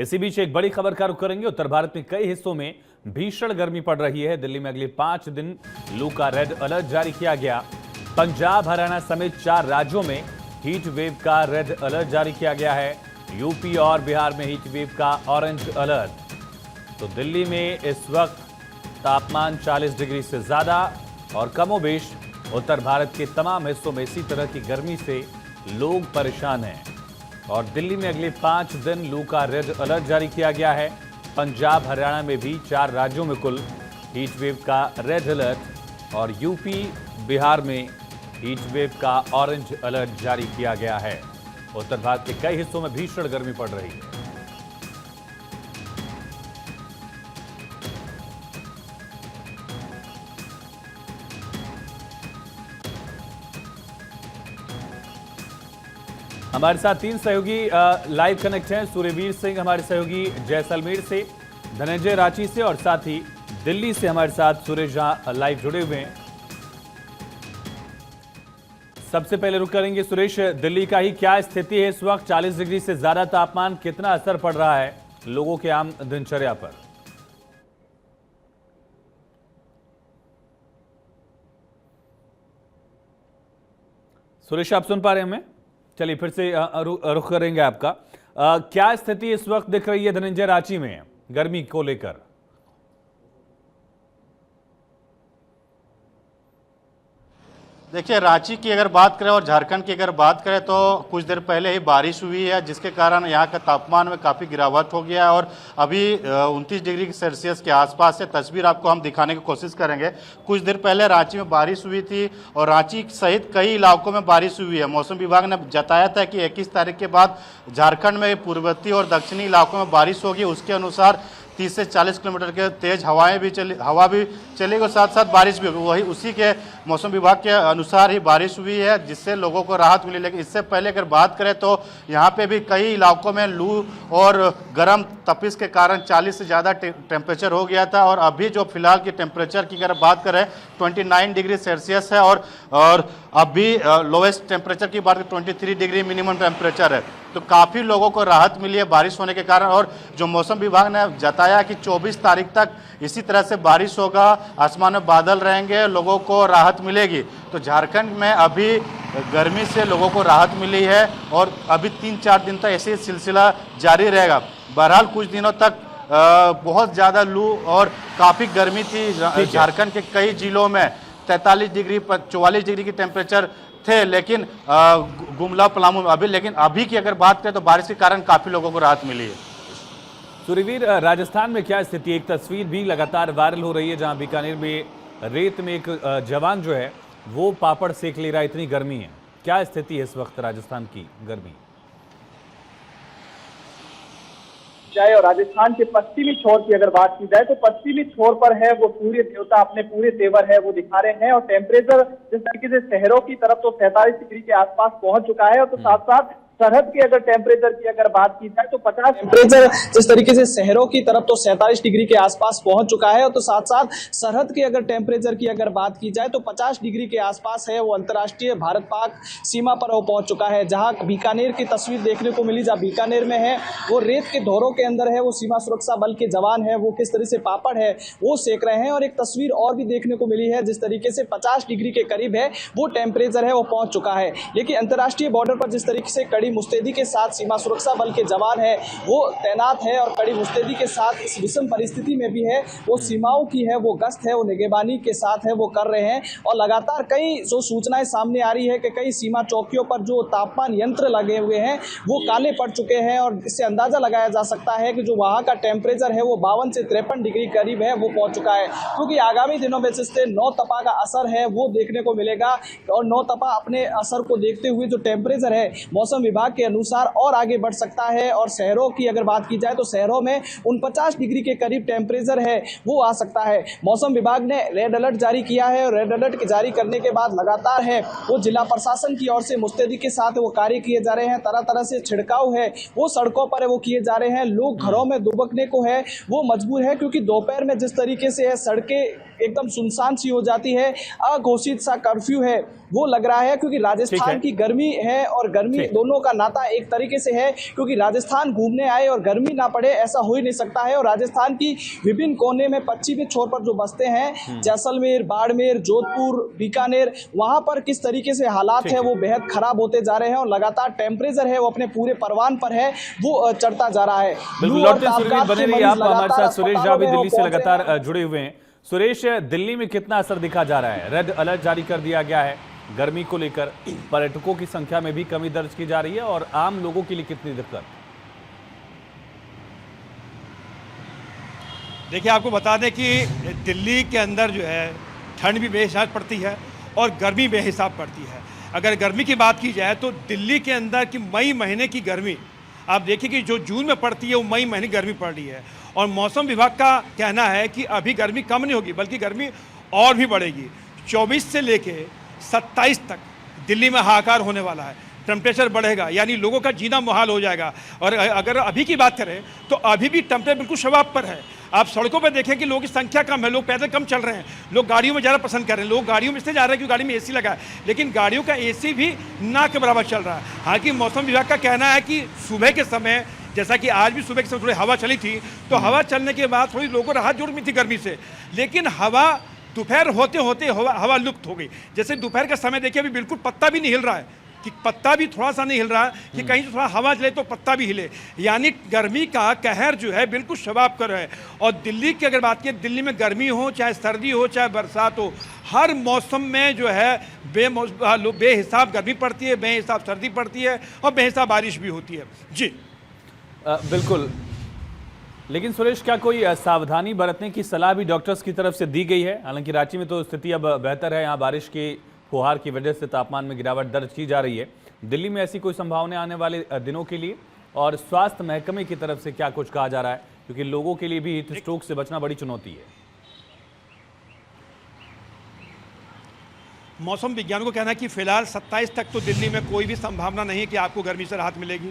इसी बीच एक बड़ी खबर का रुख करेंगे। उत्तर भारत में कई हिस्सों में भीषण गर्मी पड़ रही है। दिल्ली में अगले 5 दिन लू का रेड अलर्ट जारी किया गया। पंजाब, हरियाणा समेत 4 राज्यों में हीट वेव का रेड अलर्ट जारी किया गया है। यूपी और बिहार में हीट वेव का ऑरेंज अलर्ट। तो दिल्ली में इस वक्त तापमान 40 डिग्री से ज्यादा और कमोबेश उत्तर भारत के तमाम हिस्सों में इसी तरह की गर्मी से लोग परेशान हैं। और दिल्ली में अगले 5 दिन लू का रेड अलर्ट जारी किया गया है। पंजाब, हरियाणा में भी 4 राज्यों में कुल हीट वेव का रेड अलर्ट और यूपी, बिहार में हीट वेव का ऑरेंज अलर्ट जारी किया गया है। उत्तर भारत के कई हिस्सों में भीषण गर्मी पड़ रही है। हमारे साथ 3 सहयोगी लाइव कनेक्ट हैं। सूर्यवीर सिंह हमारे सहयोगी जैसलमेर से, धनंजय रांची से और साथ ही दिल्ली से हमारे साथ सुरेश झा लाइव जुड़े हुए हैं। सबसे पहले रुक करेंगे सुरेश, दिल्ली का ही क्या स्थिति है इस वक्त? 40 डिग्री से ज्यादा तापमान, कितना असर पड़ रहा है लोगों के आम दिनचर्या पर? सुरेश, आप सुन पा रहे हैं हमें? चलिए फिर से रुख करेंगे आपका। क्या स्थिति इस वक्त दिख रही है धनंजय रांची में गर्मी को लेकर? देखिए, रांची की अगर बात करें और झारखंड की अगर बात करें तो कुछ देर पहले ही बारिश हुई है, जिसके कारण यहाँ का तापमान में काफ़ी गिरावट हो गया है और अभी 29 डिग्री सेल्सियस के आसपास है। तस्वीर आपको हम दिखाने की कोशिश करेंगे। कुछ देर पहले रांची में बारिश हुई थी और रांची सहित कई इलाकों में बारिश हुई है। मौसम विभाग ने जताया था कि 21 तारीख के बाद झारखंड में पूर्ववर्ती और दक्षिणी इलाकों में बारिश होगी। उसके अनुसार 30 से 40 किलोमीटर के तेज हवा भी चलेगी और साथ साथ बारिश भी होगी। वही उसी के मौसम विभाग के अनुसार ही बारिश हुई है, जिससे लोगों को राहत मिली। लेकिन इससे पहले अगर बात करें तो यहाँ पे भी कई इलाकों में लू और गर्म तपिश के कारण 40 से ज़्यादा टेम्परेचर हो गया था। और अभी जो फिलहाल की टेम्परेचर की अगर बात करें 29 डिग्री सेल्सियस है और अभी लोएस्ट टेम्परेचर की बात 23 डिग्री मिनिमम टेम्परेचर है। तो काफ़ी लोगों को राहत मिली है बारिश होने के कारण। और जो मौसम विभाग ने जताया कि 24 तारीख तक इसी तरह से बारिश होगा, आसमान में बादल रहेंगे, लोगों को राहत मिलेगी। तो झारखंड में अभी गर्मी से लोगों को राहत मिली है और अभी 3-4 दिन तक ऐसे सिलसिला जारी रहेगा। बहरहाल कुछ दिनों तक बहुत ज़्यादा लू और काफ़ी गर्मी थी। झारखंड के कई जिलों में 43 डिग्री 44 डिग्री की टेम्परेचर थे, लेकिन गुमला, पलामू में अभी की अगर बात करें तो बारिश के कारण काफ़ी लोगों को राहत मिली है। सूर्यवीर, राजस्थान में क्या स्थिति? एक तस्वीर भी लगातार वायरल हो रही है जहां बीकानेर में रेत में एक जवान जो है वो पापड़ सेक ले रहा है, इतनी गर्मी है। क्या स्थिति है इस वक्त राजस्थान की गर्मी? जाए और राजस्थान के पश्चिमी छोर की अगर बात की जाए तो पश्चिमी छोर पर है वो सूर्य देवता अपने पूरे तेवर है वो दिखा रहे हैं। और टेम्परेचर जिस तरीके से शहरों की तरफ तो 47 डिग्री के आसपास पहुंच चुका है और तो साथ साथ सरहद के अगर टेम्परेचर की अगर बात की जाए तो 50 टेम्परेचर जिस तरीके से शहरों की तरफ तो 47 डिग्री के आसपास पहुंच चुका है। और तो साथ साथ सरहद के अगर टेम्परेचर की अगर बात की जाए तो 50 डिग्री के आसपास है वो अंतर्राष्ट्रीय भारत पाक सीमा पर वो पहुंच चुका है। जहां बीकानेर की तस्वीर देखने को मिली, जहां बीकानेर में है वो रेत के धोरों के अंदर है वो सीमा सुरक्षा बल के जवान है वो किस तरह से पापड़ है वो सेक रहे हैं। और एक तस्वीर और भी देखने को मिली है जिस तरीके से 50 डिग्री के करीब है वो टेम्परेचर है वो पहुंच चुका है। लेकिन अंतर्राष्ट्रीय बॉर्डर पर जिस तरीके से कड़ी मुस्तैदी के साथ सीमा सुरक्षा बल के जवान है वो तैनात है और कड़ी मुस्तैदी के साथ इस विषम परिस्थिति में भी है वो सीमाओं की है वो गश्त है वो निगरानी के साथ है वो कर रहे हैं। और लगातार कई जो सूचनाएं सामने आ रही है कि कई सीमा चौकियों पर जो तापमान यंत्र लगे हुए हैं वो काले पड़ चुके हैं। और इससे अंदाजा लगाया जा सकता है कि जो वहां का टेम्परेचर है वो 52 से 53 डिग्री करीब है वो पहुंच चुका है। क्योंकि आगामी दिनों में जिससे नौ तपा का असर है वो देखने को मिलेगा और नौ तपा अपने असर को देखते हुए जो टेम्परेचर है मौसम विभाग के अनुसार और आगे बढ़ सकता है। और शहरों की अगर बात की जाए तो शहरों में 49 डिग्री के करीब टेम्परेचर है वो आ सकता है। मौसम विभाग ने रेड अलर्ट जारी किया है और रेड अलर्ट के जारी करने के बाद लगातार है वो जिला प्रशासन की ओर से मुस्तैदी के साथ वो कार्य किए जा रहे हैं। तरह तरह से छिड़काव है वो सड़कों पर वो किए जा रहे हैं। लोग घरों में दुबकने को है वो मजबूर है क्योंकि दोपहर में जिस तरीके से है सड़कें एकदम सुनसान सी हो जाती है, अघोषित सा कर्फ्यू है वो लग रहा है। क्योंकि राजस्थान की गर्मी है और गर्मी दोनों का का नाता एक तरीके से है, क्योंकि राजस्थान घूमने आए और गर्मी ना पड़े ऐसा हो ही नहीं सकता है। और राजस्थान की विभिन्न कोने में पश्चिमी छोर पर जो बस्ते हैं, जैसलमेर, बाड़मेर, जोधपुर, बीकानेर, वहां पर किस तरीके से हालात है वो बेहद खराब होते जा रहे हैं और लगातार टेम्परेचर है वो अपने पूरे परवान पर है, वो चढ़ता जा रहा है। बिल्कुल लौटते हैं सुरेश, बने रहिए आप हमारे साथ। सुरेश झा भी दिल्ली से लगातार जुड़े हुए हैं। सुरेश, दिल्ली में कितना असर दिखा जा रहा है? रेड अलर्ट जारी कर दिया गया है गर्मी को लेकर, पर्यटकों की संख्या में भी कमी दर्ज की जा रही है और आम लोगों के लिए कितनी दिक्कत? देखिए, आपको बता दें कि दिल्ली के अंदर जो है ठंड भी बेहिसाब पड़ती है और गर्मी बेहिसाब पड़ती है। अगर गर्मी की बात की जाए तो दिल्ली के अंदर की मई महीने की गर्मी आप देखिए कि जो जून में पड़ती है वो मई महीने गर्मी पड़ रही है। और मौसम विभाग का कहना है कि अभी गर्मी कम नहीं होगी बल्कि गर्मी और भी बढ़ेगी। 24 से लेके 27 तक दिल्ली में हाहाकार होने वाला है, टेम्परेचर बढ़ेगा, यानी लोगों का जीना मुहाल हो जाएगा। और अगर अभी की बात करें तो अभी भी टेम्परेचर बिल्कुल शवाब पर है। आप सड़कों पर देखें कि लोगों की संख्या कम है, लोग पैदल कम चल रहे हैं, लोग गाड़ियों में ज़्यादा पसंद कर रहे हैं। लोग गाड़ियों में इसलिए जा रहे हैं क्योंकि गाड़ी में एसी लगा है, लेकिन गाड़ियों का एसी भी ना के बराबर चल रहा है। हालांकि मौसम विभाग का कहना है कि सुबह के समय, जैसा कि आज भी सुबह के समय थोड़ी हवा चली थी, तो हवा चलने के बाद थोड़ी लोगों को राहत जरूर मिली थी गर्मी से, लेकिन हवा दोपहर होते होते हवा लुप्त हो गई। जैसे दोपहर का समय देखिए, अभी बिल्कुल पत्ता भी नहीं हिल रहा है, कि पत्ता भी थोड़ा सा नहीं हिल रहा कि कहीं से थोड़ा हवा चले तो पत्ता भी हिले, यानी गर्मी का कहर जो है बिल्कुल शबाब कर है। और दिल्ली की अगर बात करें, दिल्ली में गर्मी हो चाहे सर्दी हो चाहे बरसात हो, हर मौसम में जो है बेहिसाब गर्मी पड़ती है, बेहिसाब सर्दी पड़ती है और बेहिसाब बारिश भी होती है। जी बिल्कुल, लेकिन सुरेश, क्या कोई सावधानी बरतने की सलाह भी डॉक्टर्स की तरफ से दी गई है? हालांकि रांची में तो स्थिति अब बेहतर है, यहाँ बारिश की फुहार की वजह से तापमान में गिरावट दर्ज की जा रही है। दिल्ली में ऐसी कोई संभावना आने वाले दिनों के लिए? और स्वास्थ्य महकमे की तरफ से क्या कुछ कहा जा रहा है, क्योंकि लोगों के लिए भी हीट स्ट्रोक से बचना बड़ी चुनौती है? मौसम विज्ञान को कहना है कि फिलहाल 27 तक तो दिल्ली में कोई भी संभावना नहीं है कि आपको गर्मी से राहत मिलेगी।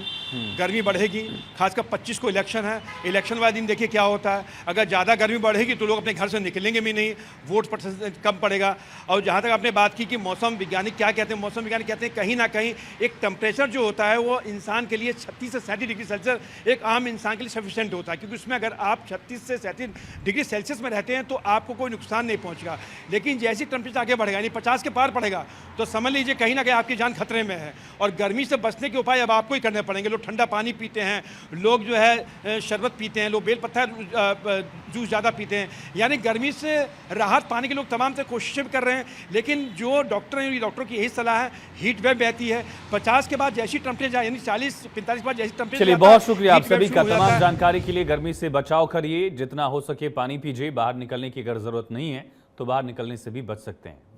गर्मी बढ़ेगी, खासकर 25 को इलेक्शन है, इलेक्शन वाले दिन देखिए क्या होता है। अगर ज़्यादा गर्मी बढ़ेगी तो लोग अपने घर से निकलेंगे भी नहीं, वोट प्रतिशत कम पड़ेगा। और जहाँ तक आपने बात की कि मौसम वैज्ञानिक क्या कहते हैं, मौसम वैज्ञानिक कहते हैं कहीं ना कहीं एक टेम्परेचर जो होता है वो इंसान के लिए 36 से 37 डिग्री सेल्सियस एक आम इंसान के लिए सफिशिएंट होता है, क्योंकि उसमें अगर आप 36 से 37 डिग्री सेल्सियस में रहते हैं तो आपको कोई नुकसान नहीं पहुँचेगा। लेकिन जैसे टेम्परेचर आगे बढ़ेगा, यानी 50 के पार पड़ेगा, तो समझ लीजिए कहीं ना कहीं आपकी जान खतरे में है। और गर्मी से बचने के उपाय अब आपको ही करने पड़ेंगे। लोग ठंडा पानी पीते हैं, लोग जो है शरबत पीते हैं, लोग बेल पत्ता जूस ज़्यादा पीते हैं, यानी गर्मी से राहत पाने के लोग तमाम से कोशिशें भी कर रहे हैं। लेकिन जो डॉक्टर हैं, डॉक्टरों की यही सलाह है, हीट वेव बहती है 50 के बाद जैसी टेम्परेचर, यानी 40-45 के बाद जैसी टेम्परेचर। चलिए, बहुत शुक्रिया आप सभी का तमाम जानकारी के लिए। गर्मी से बचाव करिए, जितना हो सके पानी पीजिए, बाहर निकलने की अगर जरूरत नहीं है तो बाहर निकलने से भी बच सकते हैं।